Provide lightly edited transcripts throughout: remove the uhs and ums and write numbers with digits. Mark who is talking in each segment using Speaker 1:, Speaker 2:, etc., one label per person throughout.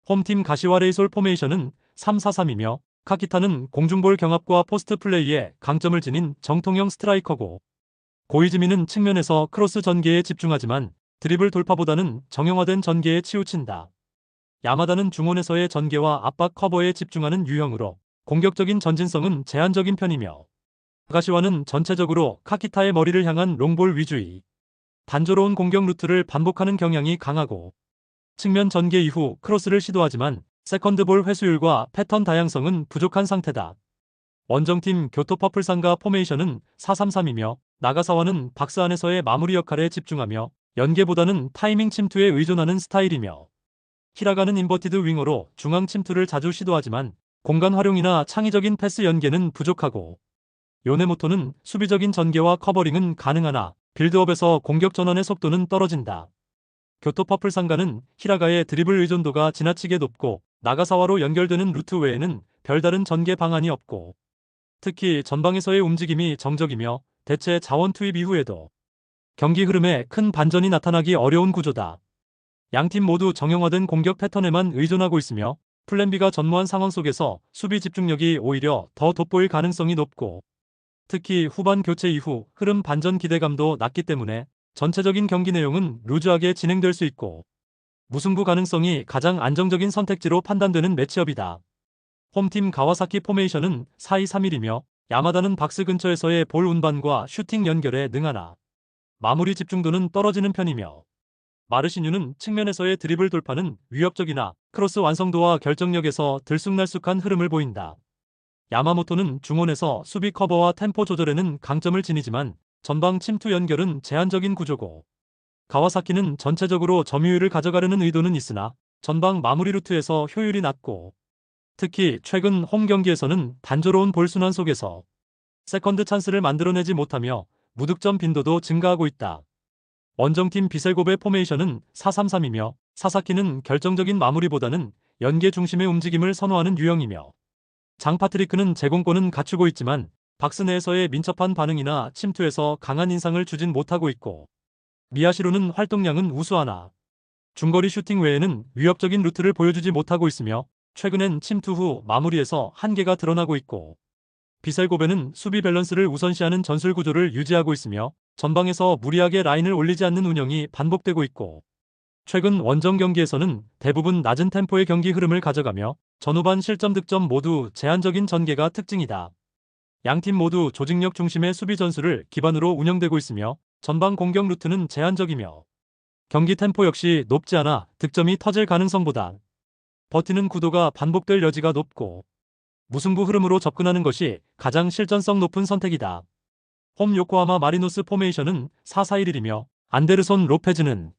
Speaker 1: 홈팀 가시와 레이솔 포메이션은 3-4-3이며 카키타는 공중볼 경합과 포스트 플레이에 강점을 지닌 정통형 스트라이커고, 고이즈미는 측면에서 크로스 전개에 집중하지만 드리블 돌파보다는 정형화된 전개에 치우친다. 야마다는 중원에서의 전개와 압박 커버에 집중하는 유형으로 공격적인 전진성은 제한적인 편이며, 가시와는 전체적으로 카키타의 머리를 향한 롱볼 위주의, 단조로운 공격 루트를 반복하는 경향이 강하고, 측면 전개 이후 크로스를 시도하지만 세컨드볼 회수율과 패턴 다양성은 부족한 상태다. 원정팀 교토 퍼플산과 포메이션은 4-3-3이며 나가사와는 박스 안에서의 마무리 역할에 집중하며 연계보다는 타이밍 침투에 의존하는 스타일이며, 히라가는 인버티드 윙어로 중앙 침투를 자주 시도하지만 공간 활용이나 창의적인 패스 연계는 부족하고, 요네모토는 수비적인 전개와 커버링은 가능하나 빌드업에서 공격 전환의 속도는 떨어진다. 교토 퍼플산과는 히라가의 드리블 의존도가 지나치게 높고 나가사와로 연결되는 루트 외에는 별다른 전개 방안이 없고, 특히 전방에서의 움직임이 정적이며 대체 자원 투입 이후에도 경기 흐름에 큰 반전이 나타나기 어려운 구조다. 양팀 모두 정형화된 공격 패턴에만 의존하고 있으며 플랜 B가 전무한 상황 속에서 수비 집중력이 오히려 더 돋보일 가능성이 높고, 특히 후반 교체 이후 흐름 반전 기대감도 낮기 때문에 전체적인 경기 내용은 루즈하게 진행될 수 있고 무승부 가능성이 가장 안정적인 선택지로 판단되는 매치업이다. 홈팀 가와사키 포메이션은 4-2-3-1이며 야마다는 박스 근처에서의 볼 운반과 슈팅 연결에 능하나 마무리 집중도는 떨어지는 편이며, 마르시뉴는 측면에서의 드리블 돌파는 위협적이나 크로스 완성도와 결정력에서 들쑥날쑥한 흐름을 보인다. 야마모토는 중원에서 수비 커버와 템포 조절에는 강점을 지니지만 전방 침투 연결은 제한적인 구조고, 가와사키는 전체적으로 점유율을 가져가려는 의도는 있으나 전방 마무리 루트에서 효율이 낮고, 특히 최근 홈 경기에서는 단조로운 볼 순환 속에서 세컨드 찬스를 만들어내지 못하며 무득점 빈도도 증가하고 있다. 원정팀 비셀고베 포메이션은 4-3-3이며 사사키는 결정적인 마무리보다는 연계 중심의 움직임을 선호하는 유형이며, 장파트리크는 제공권은 갖추고 있지만 박스 내에서의 민첩한 반응이나 침투에서 강한 인상을 주진 못하고 있고, 미야시로는 활동량은 우수하나 중거리 슈팅 외에는 위협적인 루트를 보여주지 못하고 있으며 최근엔 침투 후 마무리에서 한계가 드러나고 있고, 비셀고베는 수비 밸런스를 우선시하는 전술 구조를 유지하고 있으며 전방에서 무리하게 라인을 올리지 않는 운영이 반복되고 있고, 최근 원정 경기에서는 대부분 낮은 템포의 경기 흐름을 가져가며 전후반 실점 득점 모두 제한적인 전개가 특징이다. 양팀 모두 조직력 중심의 수비 전술을 기반으로 운영되고 있으며 전방 공격 루트는 제한적이며 경기 템포 역시 높지 않아 득점이 터질 가능성보다 버티는 구도가 반복될 여지가 높고 무승부 흐름으로 접근하는 것이 가장 실전성 높은 선택이다. 홈 요코하마 마리노스 포메이션은 4-4-1이며 안데르손 로페즈는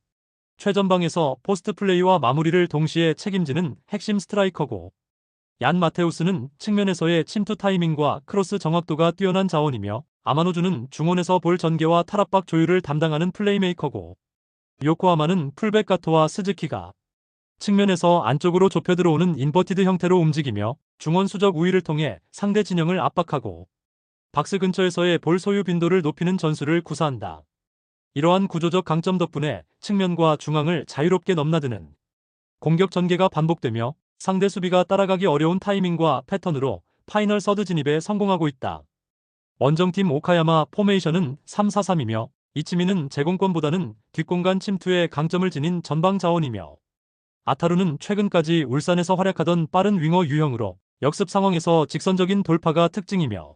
Speaker 1: 최전방에서 포스트 플레이와 마무리를 동시에 책임지는 핵심 스트라이커고, 얀 마테우스는 측면에서의 침투 타이밍과 크로스 정확도가 뛰어난 자원이며 아마노주는 중원에서 볼 전개와 탈압박 조율을 담당하는 플레이메이커고, 요코하마는 풀백 가토와 스즈키가 측면에서 안쪽으로 좁혀 들어오는 인버티드 형태로 움직이며 중원 수적 우위를 통해 상대 진영을 압박하고 박스 근처에서의 볼 소유 빈도를 높이는 전술을 구사한다. 이러한 구조적 강점 덕분에 측면과 중앙을 자유롭게 넘나드는 공격 전개가 반복되며 상대 수비가 따라가기 어려운 타이밍과 패턴으로 파이널 서드 진입에 성공하고 있다. 원정팀 오카야마 포메이션은 3-4-3이며 이치미는 제공권보다는 뒷공간 침투에 강점을 지닌 전방 자원이며, 아타루는 최근까지 울산에서 활약하던 빠른 윙어 유형으로 역습 상황에서 직선적인 돌파가 특징이며,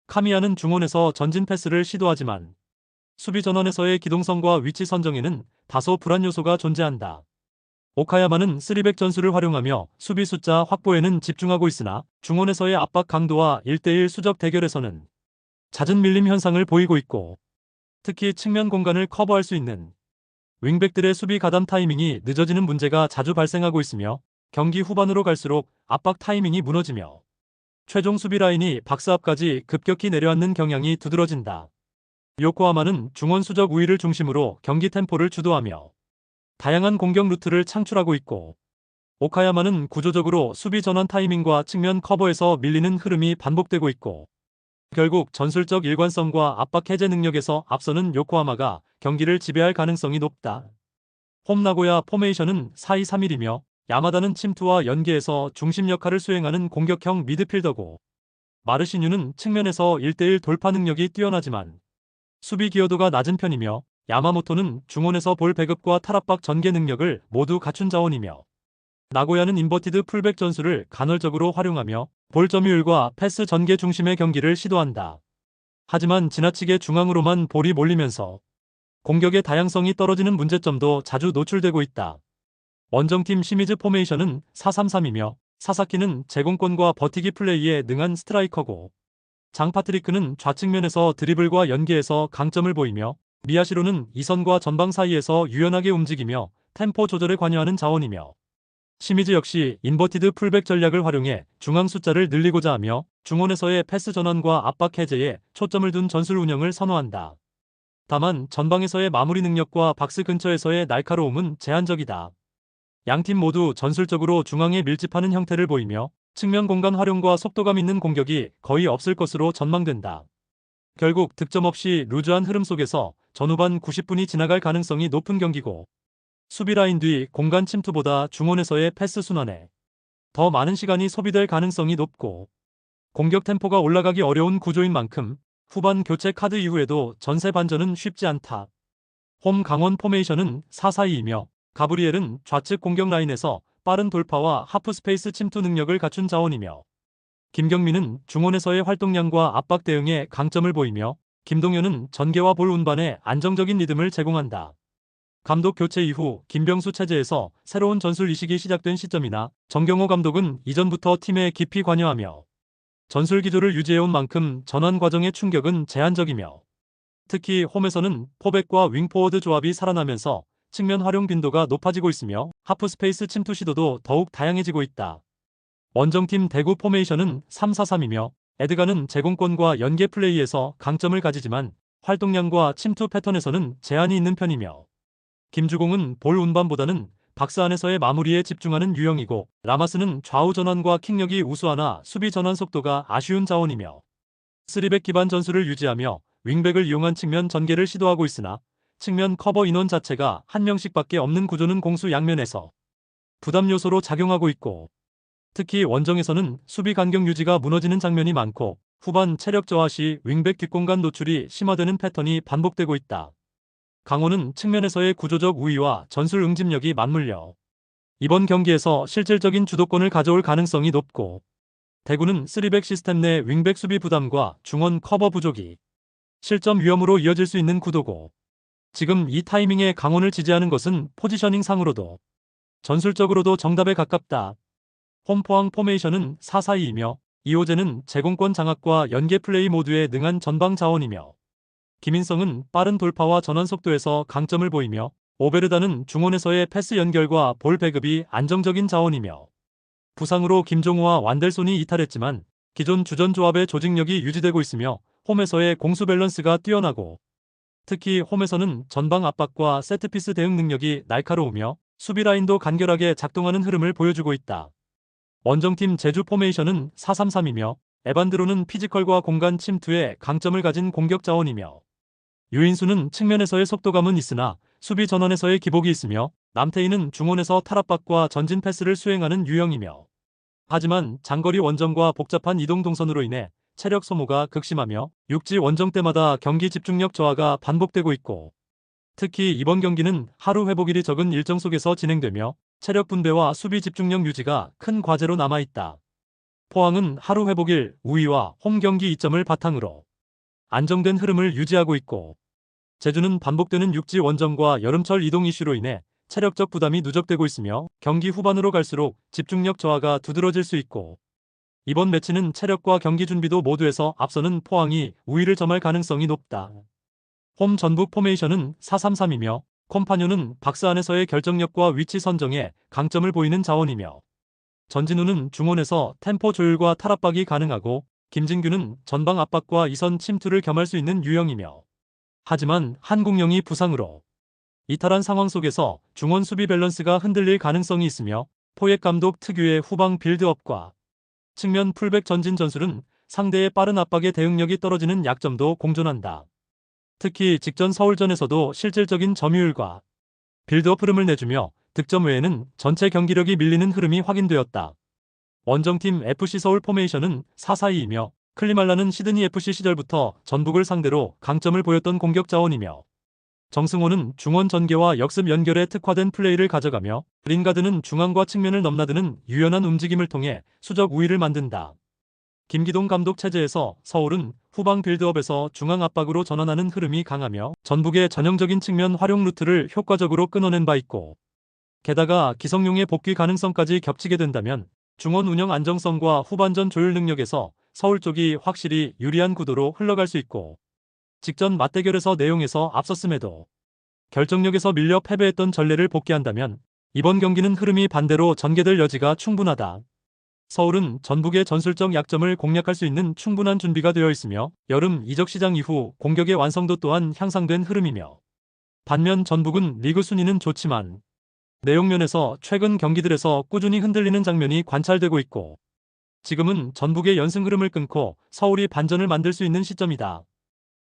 Speaker 1: 카미야는 중원에서 전진 패스를 시도하지만 수비 전환에서의 기동성과 위치 선정에는 다소 불안 요소가 존재한다. 오카야마는 3백 전술을 활용하며 수비 숫자 확보에는 집중하고 있으나 중원에서의 압박 강도와 1대1 수적 대결에서는 잦은 밀림 현상을 보이고 있고, 특히 측면 공간을 커버할 수 있는 윙백들의 수비 가담 타이밍이 늦어지는 문제가 자주 발생하고 있으며 경기 후반으로 갈수록 압박 타이밍이 무너지며 최종 수비 라인이 박스 앞까지 급격히 내려앉는 경향이 두드러진다. 요코하마는 중원 수적 우위를 중심으로 경기 템포를 주도하며 다양한 공격 루트를 창출하고 있고, 오카야마는 구조적으로 수비 전환 타이밍과 측면 커버에서 밀리는 흐름이 반복되고 있고, 결국 전술적 일관성과 압박 해제 능력에서 앞서는 요코하마가 경기를 지배할 가능성이 높다. 홈 나고야 포메이션은 4-2-3-1이며 야마다는 침투와 연계에서 중심 역할을 수행하는 공격형 미드필더고, 마르시뉴는 측면에서 1대1 돌파 능력이 뛰어나지만 수비 기여도가 낮은 편이며, 야마모토는 중원에서 볼 배급과 탈압박 전개 능력을 모두 갖춘 자원이며, 나고야는 인버티드 풀백 전술을 간헐적으로 활용하며 볼 점유율과 패스 전개 중심의 경기를 시도한다. 하지만 지나치게 중앙으로만 볼이 몰리면서 공격의 다양성이 떨어지는 문제점도 자주 노출되고 있다. 원정팀 시미즈 포메이션은 4-3-3이며 사사키는 제공권과 버티기 플레이에 능한 스트라이커고, 장파트리크는 좌측면에서 드리블과 연계에서 강점을 보이며, 미야시로는 이선과 전방 사이에서 유연하게 움직이며 템포 조절에 관여하는 자원이며, 시미즈 역시 인버티드 풀백 전략을 활용해 중앙 숫자를 늘리고자 하며 중원에서의 패스 전환과 압박 해제에 초점을 둔 전술 운영을 선호한다. 다만 전방에서의 마무리 능력과 박스 근처에서의 날카로움은 제한적이다. 양팀 모두 전술적으로 중앙에 밀집하는 형태를 보이며 측면 공간 활용과 속도감 있는 공격이 거의 없을 것으로 전망된다. 결국 득점 없이 루즈한 흐름 속에서 전후반 90분이 지나갈 가능성이 높은 경기고, 수비 라인 뒤 공간 침투보다 중원에서의 패스 순환에 더 많은 시간이 소비될 가능성이 높고, 공격 템포가 올라가기 어려운 구조인 만큼 후반 교체 카드 이후에도 전세 반전은 쉽지 않다. 홈 강원 포메이션은 4-4-2이며 가브리엘은 좌측 공격 라인에서 빠른 돌파와 하프 스페이스 침투 능력을 갖춘 자원이며, 김경민은 중원에서의 활동량과 압박 대응에 강점을 보이며, 김동현은 전개와 볼 운반에 안정적인 리듬을 제공한다. 감독 교체 이후 김병수 체제에서 새로운 전술 이식이 시작된 시점이나 정경호 감독은 이전부터 팀에 깊이 관여하며 전술 기조를 유지해온 만큼 전환 과정의 충격은 제한적이며, 특히 홈에서는 포백과 윙포워드 조합이 살아나면서 측면 활용 빈도가 높아지고 있으며 하프 스페이스 침투 시도도 더욱 다양해지고 있다. 원정팀 대구 포메이션은 3-4-3이며 에드가는 제공권과 연계 플레이에서 강점을 가지지만 활동량과 침투 패턴에서는 제한이 있는 편이며, 김주공은 볼 운반보다는 박스 안에서의 마무리에 집중하는 유형이고, 라마스는 좌우 전환과 킥력이 우수하나 수비 전환 속도가 아쉬운 자원이며, 3백 기반 전술을 유지하며 윙백을 이용한 측면 전개를 시도하고 있으나 측면 커버 인원 자체가 한 명씩밖에 없는 구조는 공수 양면에서 부담 요소로 작용하고 있고, 특히 원정에서는 수비 간격 유지가 무너지는 장면이 많고 후반 체력 저하 시 윙백 뒷공간 노출이 심화되는 패턴이 반복되고 있다. 강원은 측면에서의 구조적 우위와 전술 응집력이 맞물려 이번 경기에서 실질적인 주도권을 가져올 가능성이 높고, 대구는 3백 시스템 내 윙백 수비 부담과 중원 커버 부족이 실점 위험으로 이어질 수 있는 구도고, 지금 이 타이밍에 강원을 지지하는 것은 포지셔닝 상으로도 전술적으로도 정답에 가깝다. 홈포항 포메이션은 4-4-2이며 이호재는 제공권 장악과 연계 플레이 모두에 능한 전방 자원이며, 김인성은 빠른 돌파와 전환 속도에서 강점을 보이며, 오베르다는 중원에서의 패스 연결과 볼 배급이 안정적인 자원이며, 부상으로 김종우와 완델손이 이탈했지만 기존 주전 조합의 조직력이 유지되고 있으며 홈에서의 공수 밸런스가 뛰어나고, 특히 홈에서는 전방 압박과 세트피스 대응 능력이 날카로우며 수비 라인도 간결하게 작동하는 흐름을 보여주고 있다. 원정팀 제주 포메이션은 4-3-3이며 에반드로는 피지컬과 공간 침투에 강점을 가진 공격 자원이며, 유인수는 측면에서의 속도감은 있으나 수비 전환에서의 기복이 있으며, 남태희는 중원에서 탈압박과 전진 패스를 수행하는 유형이며, 하지만 장거리 원정과 복잡한 이동 동선으로 인해 체력 소모가 극심하며 육지 원정 때마다 경기 집중력 저하가 반복되고 있고, 특히 이번 경기는 하루 회복일이 적은 일정 속에서 진행되며 체력 분배와 수비 집중력 유지가 큰 과제로 남아있다. 포항은 하루 회복일 우위와 홈 경기 이점을 바탕으로 안정된 흐름을 유지하고 있고, 제주는 반복되는 육지 원정과 여름철 이동 이슈로 인해 체력적 부담이 누적되고 있으며 경기 후반으로 갈수록 집중력 저하가 두드러질 수 있고, 이번 매치는 체력과 경기 준비도 모두에서 앞서는 포항이 우위를 점할 가능성이 높다. 홈 전북 포메이션은 4-3-3이며 콤파뇨는 박스 안에서의 결정력과 위치 선정에 강점을 보이는 자원이며, 전진우는 중원에서 템포 조율과 탈압박이 가능하고, 김진규는 전방 압박과 이선 침투를 겸할 수 있는 유형이며, 하지만 한국영이 부상으로 이탈한 상황 속에서 중원 수비 밸런스가 흔들릴 가능성이 있으며, 포획 감독 특유의 후방 빌드업과 측면 풀백 전진 전술은 상대의 빠른 압박에 대응력이 떨어지는 약점도 공존한다. 특히 직전 서울전에서도 실질적인 점유율과 빌드업 흐름을 내주며 득점 외에는 전체 경기력이 밀리는 흐름이 확인되었다. 원정팀 FC 서울 포메이션은 4-4-2이며 클리말라는 시드니 FC 시절부터 전북을 상대로 강점을 보였던 공격 자원이며 정승호는 중원 전개와 역습 연결에 특화된 플레이를 가져가며 링가드는 중앙과 측면을 넘나드는 유연한 움직임을 통해 수적 우위를 만든다. 김기동 감독 체제에서 서울은 후방 빌드업에서 중앙 압박으로 전환하는 흐름이 강하며 전북의 전형적인 측면 활용 루트를 효과적으로 끊어낸 바 있고, 게다가 기성용의 복귀 가능성까지 겹치게 된다면 중원 운영 안정성과 후반전 조율 능력에서 서울 쪽이 확실히 유리한 구도로 흘러갈 수 있고, 직전 맞대결에서 내용에서 앞섰음에도 결정력에서 밀려 패배했던 전례를 복귀한다면 이번 경기는 흐름이 반대로 전개될 여지가 충분하다. 서울은 전북의 전술적 약점을 공략할 수 있는 충분한 준비가 되어 있으며 여름 이적 시장 이후 공격의 완성도 또한 향상된 흐름이며, 반면 전북은 리그 순위는 좋지만 내용면에서 최근 경기들에서 꾸준히 흔들리는 장면이 관찰되고 있고, 지금은 전북의 연승 흐름을 끊고 서울이 반전을 만들 수 있는 시점이다.